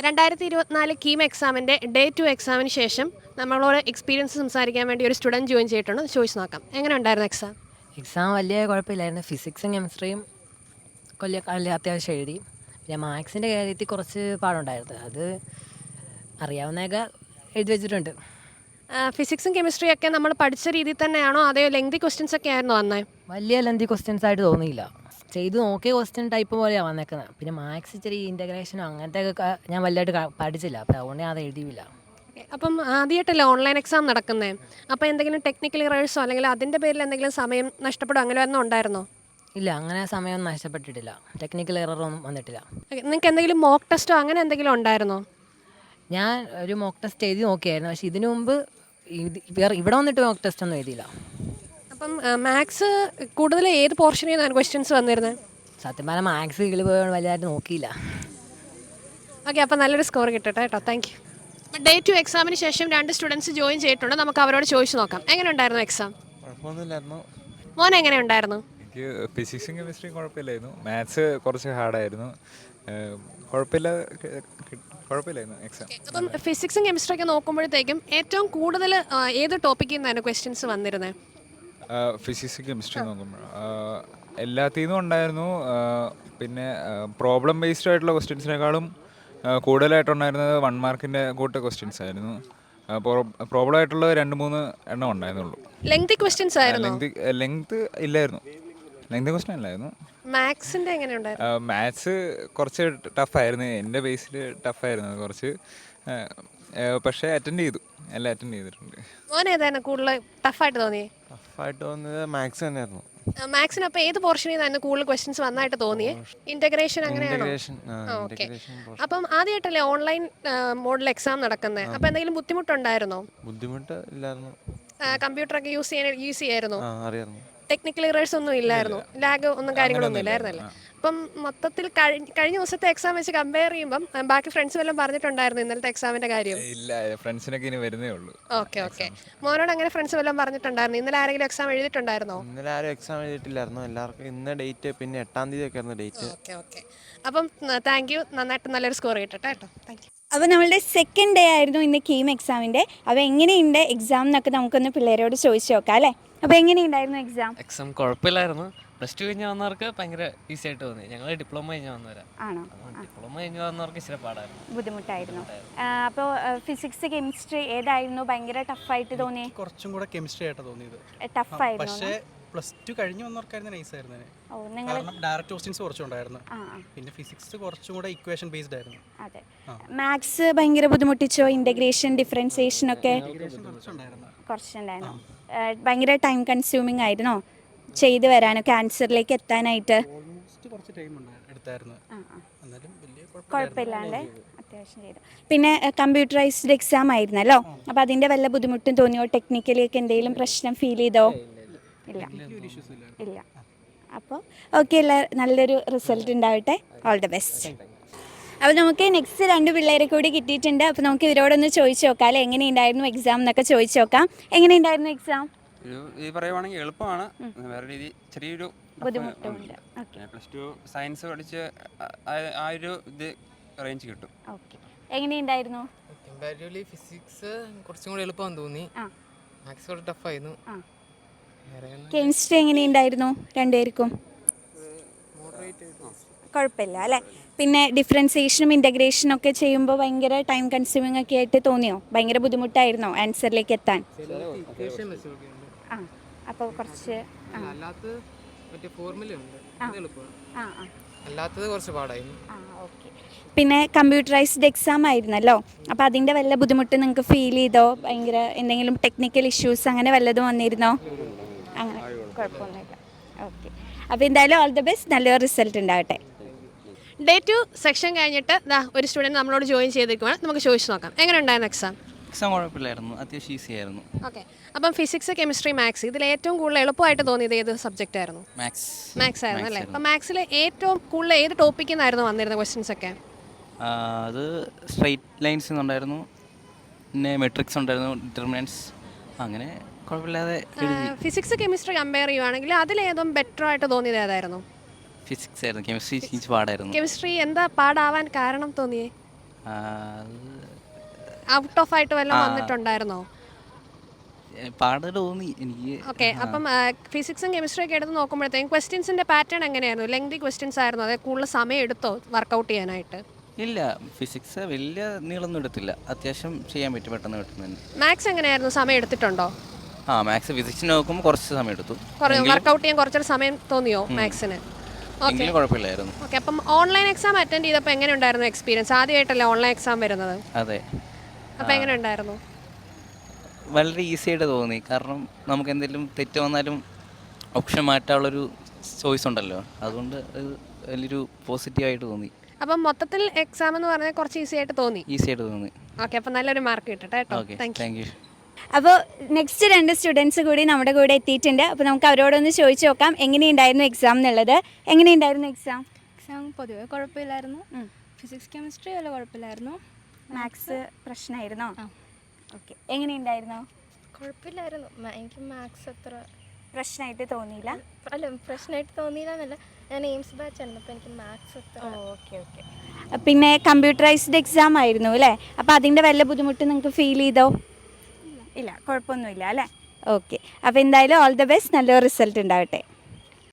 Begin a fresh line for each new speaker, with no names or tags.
2024 കീം എക്സാമിൻ്റെ ഡേ 2 എക്സാമിന് ശേഷം നമ്മളോട് എക്സ്പീരിയൻസ് സംസാരിക്കാൻ വേണ്ടി ഒരു സ്റ്റുഡൻറ്റ് ജോയിൻ ചെയ്തിട്ടുണ്ട്. ചോദിച്ചു നോക്കാം, എങ്ങനെ ഉണ്ടായിരുന്നു എക്സാം?
എക്സാം വലിയ കുഴപ്പമില്ലായിരുന്നു. ഫിസിക്സും കെമിസ്ട്രിയും കൊല്ലം അത്യാവശ്യം എഴുതി. പിന്നെ മാത്സിൻ്റെ കാര്യത്തിൽ കുറച്ച് പാടുണ്ടായിരുന്നു. അത് അറിയാവുന്നതൊക്കെ എഴുതി വെച്ചിട്ടുണ്ട്.
ഫിസിക്സും കെമിസ്ട്രിയും ഒക്കെ നമ്മൾ പഠിച്ച രീതിയിൽ തന്നെയാണോ, അതോ ലെങ്തി ക്വസ്റ്റ്യൻസ് ഒക്കെ ആയിരുന്നു വന്നേ?
വലിയ ലെന്തി ക്വസ്റ്റ്യൻസ് ആയിട്ട് തോന്നിയില്ല. ചെയ്ത് നോക്കിയ ക്വസ്റ്റ്യൻ ടൈപ്പ് പോലെയാണ് വന്നേക്കുന്നത്. പിന്നെ മാത്സ് ഇച്ചിരി ഇൻ്റഗ്രേഷനോ അങ്ങനത്തെ ഒക്കെ ഞാൻ വലുതായിട്ട് പഠിച്ചില്ല, അപ്പോൾ അതുകൊണ്ട് ഞാൻ അത് എഴുതിയില്ല.
അപ്പം ആദ്യമായിട്ടല്ലേ ഓൺലൈൻ എക്സാം നടക്കുന്നത്? അപ്പോൾ എന്തെങ്കിലും ടെക്നിക്കൽ ഇറേഴ്സോ അല്ലെങ്കിൽ അതിൻ്റെ പേരിൽ എന്തെങ്കിലും സമയം നഷ്ടപ്പെടുമോ അങ്ങനെ ഒന്നും ഉണ്ടായിരുന്നോ?
ഇല്ല, അങ്ങനെ സമയമൊന്നും നഷ്ടപ്പെട്ടിട്ടില്ല. ടെക്നിക്കൽ എററൊന്നും വന്നിട്ടില്ല.
നിങ്ങൾക്ക് എന്തെങ്കിലും മോക്ക് ടെസ്റ്റോ അങ്ങനെ എന്തെങ്കിലും ഉണ്ടായിരുന്നോ?
ഞാൻ ഒരു മോക്ക് ടെസ്റ്റ് എഴുതി നോക്കിയായിരുന്നു, പക്ഷേ ഇതിനു മുമ്പ് ഇവിടെ വന്നിട്ട് മോക്ക് ടെസ്റ്റ് ഒന്നും എഴുതിയില്ല.
അപ്പം മാത്സ് കൂടുതൽ ഏത് പോർഷനിൽ നിന്നാണ് ക്വസ്റ്റ്യൻസ് വന്നിരുന്നത്?
സത്യം പറഞ്ഞാൽ മാത്സ് കിളി പോയ വലുതായിട്ട് നോക്കിയില്ല.
ഓക്കെ, അപ്പോൾ നല്ലൊരു സ്കോർ കിട്ടട്ടെ കേട്ടോ. Thank you. ഡേ 2 എക്സാമിന് ശേഷം 2 സ്റ്റുഡൻസ് ജോയിൻ ചെയ്തിട്ടുണ്ട്. നമുക്ക് അവരോട് ചോദിച്ചു നോക്കാം, എങ്ങനെ ഉണ്ടായിരുന്നു എക്സാം?
കുഴപ്പമൊന്നുമില്ലായിരുന്നു.
മോൻ എങ്ങനെ ഉണ്ടായിരുന്നു?
എനിക്ക് ഫിസിക്സും കെമിസ്ട്രിയും കുഴപ്പമില്ലായിരുന്നു. മാത്സ് കുറച്ച് ഹാർഡായിരുന്നു. കുഴപ്പമില്ലായിരുന്നു എക്സാം.
അപ്പം ഫിസിക്സും കെമിസ്ട്രിയൊക്കെ നോക്കുമ്പോഴത്തേക്കും ഏറ്റവും കൂടുതൽ ഏത് ടോപ്പിക്കിൽ നിന്നാണ് ക്വസ്റ്റ്യൻസ് വന്നിരുന്നത്?
ഫിസിക്സ് കെമിസ്ട്രി നോക്കുമ്പോൾ എല്ലാത്തിൽ നിന്നും ഉണ്ടായിരുന്നു. പിന്നെ പ്രോബ്ലം ബേസ്ഡ് ആയിട്ടുള്ള ക്വസ്റ്റ്യൻസിനേക്കാളും കൂടുതലായിട്ടുണ്ടായിരുന്നത് 1 മാർക്കിൻ്റെ കൂട്ട ക്വസ്റ്റ്യൻസ് ആയിരുന്നു. പ്രോബ്ലം ആയിട്ടുള്ള 2-3 എണ്ണം ഉണ്ടായിരുന്നുള്ളൂ.
ലെങ്തി ക്വസ്റ്റ്യൻസ് ആയിരുന്നു?
ലെങ്ത് ഇല്ലായിരുന്നു. ലെങ്ത് ക്വസ്റ്റ്യൻ ഇല്ലായിരുന്നു.
മാത്സിന്റെ എങ്ങനെ ഉണ്ടായിരുന്നു?
മാത്സ് കുറച്ച് ടഫായിരുന്നു. എൻ്റെ ബേസിൽ ടഫായിരുന്നു കുറച്ച്. പക്ഷേ അറ്റൻഡ് ചെയ്തിട്ടുണ്ട്.
മോൻ ഏതാണ് കൂടുതൽ ടഫായിട്ട് തോന്നിയേ?
ടഫായിട്ട് തോന്നിയത് മാത്സ് തന്നെയായിരുന്നു.
മാത്സിന് അപ്പോൾ ഏത് പോർഷനിൽ നിന്നാണ് കൂടുതൽ ക്വസ്റ്റ്യൻസ് വന്നായിട്ട് തോന്നിയേ? ഇന്റഗ്രേഷൻ അങ്ങനെയാണോ? ഓക്കെ. അപ്പം ആദ്യമായിട്ടല്ലേ ഓൺലൈൻ മോഡിൽ എക്സാം നടക്കുന്നത്? അപ്പോൾ എന്തെങ്കിലും ബുദ്ധിമുട്ടുണ്ടായിരുന്നോ?
ബുദ്ധിമുട്ട് ഇല്ലായിരുന്നു.
കമ്പ്യൂട്ടറൊക്കെ യൂസ് ചെയ്യായിരുന്നു?
അറിയായിരുന്നു.
ടെക്നിക്കൽ ഇറേഴ്സ് ഒന്നും ഇല്ലായിരുന്നു, ലാഗ് ഒന്നും കാര്യങ്ങളൊന്നും ഇല്ലായിരുന്നല്ലേ? അപ്പം മൊത്തത്തിൽ കഴിഞ്ഞ ദിവസത്തെ എക്സാം വെച്ച് കമ്പയർ ചെയ്യുമ്പം ബാക്കി ഫ്രണ്ട്സ് വല്ലതും പറഞ്ഞിട്ടുണ്ടായിരുന്നു ഇന്നലത്തെ എക്സാമിന്റെ കാര്യം?
ഇല്ല, ഫ്രണ്ട്സിനൊക്കെ ഇനി വരുന്നേ ഉള്ളൂ.
ഓക്കെ. മോനോട് അങ്ങനെ ഫ്രണ്ട്സ് വല്ലതും പറഞ്ഞിട്ടുണ്ടായിരുന്നു? ഇന്നലെ ആരെങ്കിലും എക്സാം എഴുതിയിട്ടുണ്ടായിരുന്നോ?
ഇന്നലെ ആരും എക്സാം എഴുതിയിട്ടില്ലായിരുന്നു. എല്ലാവർക്കും ഇന്ന് ഡേറ്റ്, പിന്നെ 8-ാം തീയതി ഒക്കെ ആയിരുന്നു ഡേറ്റ്.
ഓക്കെ. അപ്പം താങ്ക് യു, നന്നായിട്ട് നല്ലൊരു സ്കോർ കിട്ടട്ടെ കേട്ടോ. Thank you.
അപ്പോൾ നമ്മളുടെ സെക്കൻഡ് ഡേ ആയിരുന്നു ഇന്ന് കീം എക്സാമിൻ്റെ. അപ്പോൾ എങ്ങനെയുണ്ട് എക്സാം എന്നൊക്കെ നമുക്കൊന്ന് പിള്ളേരോട് ചോദിച്ചു നോക്കാം അല്ലേ? അപ്പോൾ എങ്ങനെയുണ്ടായിരുന്നു എക്സാം?
കുഴപ്പമില്ലായിരുന്നു. പ്ലസ് ടു കഴിഞ്ഞ് വന്നവർക്ക് ഭയങ്കര ഈസി ആയിട്ട് തോന്നി. ഞങ്ങൾ ഡിപ്ലോമ കഴിഞ്ഞ് വന്നവരാ.
ആണോ?
ഡിപ്ലോമ കഴിഞ്ഞ് വന്നവർക്ക് ഇച്ചിരി പാടായിരുന്നു,
ബുദ്ധിമുട്ടായിരുന്നു. അപ്പോൾ ഫിസിക്സ് കെമിസ്ട്രി ഏതായിരുന്നു ഭയങ്കര ടഫായിട്ട് തോന്നിയേ?
കുറച്ചും കൂടെ കെമിസ്ട്രി ആയിട്ട് തോന്നിയത്.
ടഫായിരുന്നു.
പക്ഷേ പ്ലസ് ടു കഴിഞ്ഞ് വന്നവർക്കായിരുന്നു നൈസായിരുന്നു. കാരണം ഡയറക്റ്റ് ക്വസ്റ്റ്യൻസ് കുറച്ചുണ്ടായിരുന്നു. പിന്നെ ഫിസിക്സ് കുറച്ചും കൂടെ ഇക്വേഷൻ ബേസ്ഡ് ആയിരുന്നു.
അതെ. മാത്സ് ഭയങ്കര ബുദ്ധിമുട്ടിച്ചോ? ഇന്റഗ്രേഷൻ, ഡിഫറൻസിയേഷൻ ഒക്കെ കുറച്ചുണ്ടായിരുന്നു. ഭയങ്കര ടൈം കൺസ്യൂമിങ് ആയിരുന്നോ ചെയ്ത് വരാനൊക്കെ, ആൻസറിലേക്ക് എത്താനായിട്ട്?
കുറച്ച് ടൈം എടുത്തായിരുന്നു.
കുഴപ്പമില്ലാണ്ട് അത്യാവശ്യം ചെയ്തു. പിന്നെ കമ്പ്യൂട്ടറൈസ്ഡ് എക്സാം ആയിരുന്നല്ലോ, അപ്പോൾ അതിൻ്റെ വല്ല ബുദ്ധിമുട്ടും തോന്നിയോ? ടെക്നിക്കലിയൊക്കെ എന്തെങ്കിലും പ്രശ്നം ഫീൽ ചെയ്തോ? ഇല്ല. അപ്പോൾ ഓക്കെ, നല്ലൊരു റിസൾട്ട് ഉണ്ടാവട്ടെ. All the best. അപ്പോൾ നമുക്ക് നെക്സ്റ്റ് 2 പിള്ളേരെ കൂടി കിട്ടിയിട്ടുണ്ട്. അപ്പോൾ നമുക്ക് ഇവരോടൊന്ന് ചോദിച്ചു നോക്കാം അല്ലേ, എങ്ങനെയുണ്ടായിരുന്നു എക്സാം എന്നൊക്കെ ചോദിച്ചു നോക്കാം. എങ്ങനെയുണ്ടായിരുന്നു എക്സാം?
പറയുവാണെങ്കിൽ എളുപ്പമാണ്, വേറെ രീതി ചെറിയൊരു
ബുദ്ധിമുട്ടുണ്ട്.
പ്ലസ് ടു സയൻസ് പഠിച്ച് ആ ഒരു ഇത് റേഞ്ച് കിട്ടും.
ഓക്കെ. എങ്ങനെയുണ്ടായിരുന്നു?
കമ്പാരിറ്റീവ്ലി ഫിസിക്സ് കുറച്ചും കൂടി എളുപ്പമാണെന്ന് തോന്നി. മാത്സ് കുറച്ച് ടഫായിരുന്നു.
കെമിസ്ട്രി എങ്ങനെയുണ്ടായിരുന്നു രണ്ടുപേർക്കും? കുഴപ്പമില്ല അല്ലേ? പിന്നെ ഡിഫറൻസിയേഷനും ഇൻ്റഗ്രേഷനും ഒക്കെ ചെയ്യുമ്പോൾ ഭയങ്കര ടൈം കൺസ്യൂമിങ് ഒക്കെ ആയിട്ട് തോന്നിയോ? ഭയങ്കര ബുദ്ധിമുട്ടായിരുന്നോ ആൻസറിലേക്ക് എത്താൻ? അപ്പോൾ കുറച്ച്
അല്ലാത്തത് കുറച്ച് പാടായിരുന്നു.
ഓക്കെ. പിന്നെ കമ്പ്യൂട്ടറൈസ്ഡ് എക്സാം ആയിരുന്നല്ലോ, അപ്പോൾ അതിൻ്റെ വല്ല ബുദ്ധിമുട്ട് നിങ്ങൾക്ക് ഫീൽ ചെയ്തോ? ഭയങ്കര എന്തെങ്കിലും ടെക്നിക്കൽ ഇഷ്യൂസ് അങ്ങനെ വല്ലതും വന്നിരുന്നോ? അങ്ങനെ കുഴപ്പമൊന്നുമില്ല. ഓക്കെ. അപ്പോൾ എന്തായാലും ഓൾ ദ ബെസ്റ്റ്, നല്ലൊരു റിസൾട്ട് ഉണ്ടാവട്ടെ.
ഡേ 2 സെക്ഷൻ കഴിഞ്ഞിട്ട് ഒരു സ്റ്റുഡൻറ്റ് നമ്മളോട് ജോയിൻ ചെയ്തിരിക്കുകയാണ്. നമുക്ക് ചോദിച്ചു നോക്കാം, എങ്ങനെ ഉണ്ടായിരുന്നു എക്സാം?
കുഴപ്പമില്ലായിരുന്നു, അത്യാവശ്യം ഈസി ആയിരുന്നു.
ഓക്കെ. അപ്പം ഫിസിക്സ്, കെമിസ്ട്രി, മാത്സ് ഇതിൽ ഏറ്റവും കൂടുതൽ എളുപ്പമായിട്ട് തോന്നിയത് ഏത് സബ്ജക്റ്റ് ആയിരുന്നു? മാത്സ് ആയിരുന്നു അല്ലേ? അപ്പം മാത്സിൽ ഏറ്റവും കൂടുതൽ ഏത് ടോപ്പിക്കിൽ നിന്നായിരുന്നു വന്നിരുന്ന ക്വസ്റ്റ്യൻസ് ഒക്കെ?
അത് സ്ട്രെയിറ്റ് ലൈൻസ് ഉണ്ടായിരുന്നു, പിന്നെ മെട്രിക്സ് ഉണ്ടായിരുന്നു, ഡിറ്റർമിനൻസ്, അങ്ങനെ കുഴപ്പമില്ലാതെ.
ഫിസിക്സ് കെമിസ്ട്രി കമ്പയർ ചെയ്യുവാണെങ്കിൽ അതിലേതും ബെറ്റർ ആയിട്ട് തോന്നിയത് ഏതായിരുന്നു?
ഫിസിക്സ് ആയിരുന്നു. കെമിസ്ട്രി പാടായിരുന്നു.
കെമിസ്ട്രി എന്താ പാടാവാൻ കാരണം തോന്നിയേ? ഔട്ട് ഓഫ് ആയിട്ട് വല്ലതും വന്നിട്ടുണ്ടായിരുന്നോ?
പാട് തോന്നി എനിക്ക്.
ഓക്കെ, അപ്പം ഫിസിക്സും കെമിസ്ട്രി ഒക്കെ എടുത്ത് നോക്കുമ്പോഴത്തേക്കും ക്വസ്റ്റ്യൻസിന്റെ പാറ്റേൺ എങ്ങനെയായിരുന്നു? ലെങ്തി ക്വസ്റ്റ്യൻസ് ആയിരുന്നു, അതായത് കൂടുതൽ സമയം എടുത്തോ വർക്കൗട്ട് ചെയ്യാനായിട്ട്?
ഇല്ല, ഫിസിക്സ് വലിയ നീളമൊന്നും എടുത്തില്ല, അത്യാവശ്യം ചെയ്യാൻ പറ്റും, പെട്ടെന്ന് കിട്ടുന്നുണ്ട്.
മാത്സ് എങ്ങനെയായിരുന്നു, സമയം എടുത്തിട്ടുണ്ടോ?
മാത്സ് ഫിസിക്സ് നോക്കുമ്പോൾ കുറച്ച് സമയം എടുത്തു.
വർക്കൗട്ട് ചെയ്യാൻ കുറച്ചൊരു സമയം തോന്നിയോ മാത്സിന്?
എങ്കിലും കുഴപ്പമില്ലായിരുന്നു.
ഓക്കെ, അപ്പം ഓൺലൈൻ എക്സാം അറ്റൻഡ് ചെയ്തപ്പോൾ എങ്ങനെ ഉണ്ടായിരുന്നു എക്സ്പീരിയൻസ്? ആദ്യമായിട്ടല്ലേ ഓൺലൈൻ എക്സാം വരുന്നത്?
അതെ.
അപ്പം എങ്ങനെ ഉണ്ടായിരുന്നു?
വളരെ ഈസി ആയിട്ട് തോന്നി, കാരണം നമുക്ക് എന്തെങ്കിലും തെറ്റ് വന്നാലും ഓപ്ഷൻ മാറ്റാനുള്ളൊരു ചോയ്സ് ഉണ്ടല്ലോ, അതുകൊണ്ട് അത് വലിയൊരു പോസിറ്റീവായിട്ട് തോന്നി.
അപ്പം മൊത്തത്തിൽ എക്സാം എന്ന് പറഞ്ഞാൽ കുറച്ച് ഈസി ആയിട്ട് തോന്നി?
ഈസി ആയിട്ട് തോന്നി.
ഓക്കെ, അപ്പം നല്ലൊരു മാർക്ക് കിട്ടട്ടെ കേട്ടോ.
Okay,
thank you.
അപ്പോൾ നെക്സ്റ്റ് 2 സ്റ്റുഡൻസ് കൂടി നമ്മുടെ കൂടെ എത്തിയിട്ടുണ്ട്. അപ്പോൾ നമുക്ക് അവരോടൊന്ന് ചോദിച്ചു നോക്കാം എങ്ങനെയുണ്ടായിരുന്നു എക്സാം എന്നുള്ളത്. എങ്ങനെയുണ്ടായിരുന്നു എക്സാം?
എക്സാം പൊതുവെ കുഴപ്പമില്ലായിരുന്നു. ഫിസിക്സ് കെമിസ്ട്രി വല്ല കുഴപ്പമില്ലായിരുന്നു.
മാത്സ് പ്രശ്നമായിരുന്നോ? ഓക്കെ, എങ്ങനെയുണ്ടായിരുന്നു?
കുഴപ്പമില്ലായിരുന്നു. എനിക്ക് മാത്സ് അത്ര
പ്രശ്നമായിട്ട് തോന്നിയില്ല?
അല്ല, പ്രശ്നമായിട്ട് തോന്നിയില്ല എന്നല്ല, ഞാൻ എയിംസ് ബാച്ച് ആയിരുന്നു, അപ്പോൾ എനിക്ക് മാത്സ് അത്ര.
Okay okay. പിന്നെ കമ്പ്യൂട്ടറൈസ്ഡ് എക്സാം ആയിരുന്നു അല്ലേ? അപ്പോൾ അതിൻ്റെ വല്ല ബുദ്ധിമുട്ട് നിങ്ങൾക്ക് ഫീൽ ചെയ്തോ? ഇല്ല, കുഴപ്പമൊന്നുമില്ല അല്ലേ? ഓക്കെ, അപ്പോൾ എന്തായാലും ഓൾ ദ ബെസ്റ്റ്, നല്ലൊരു റിസൾട്ട് ഉണ്ടാവട്ടെ.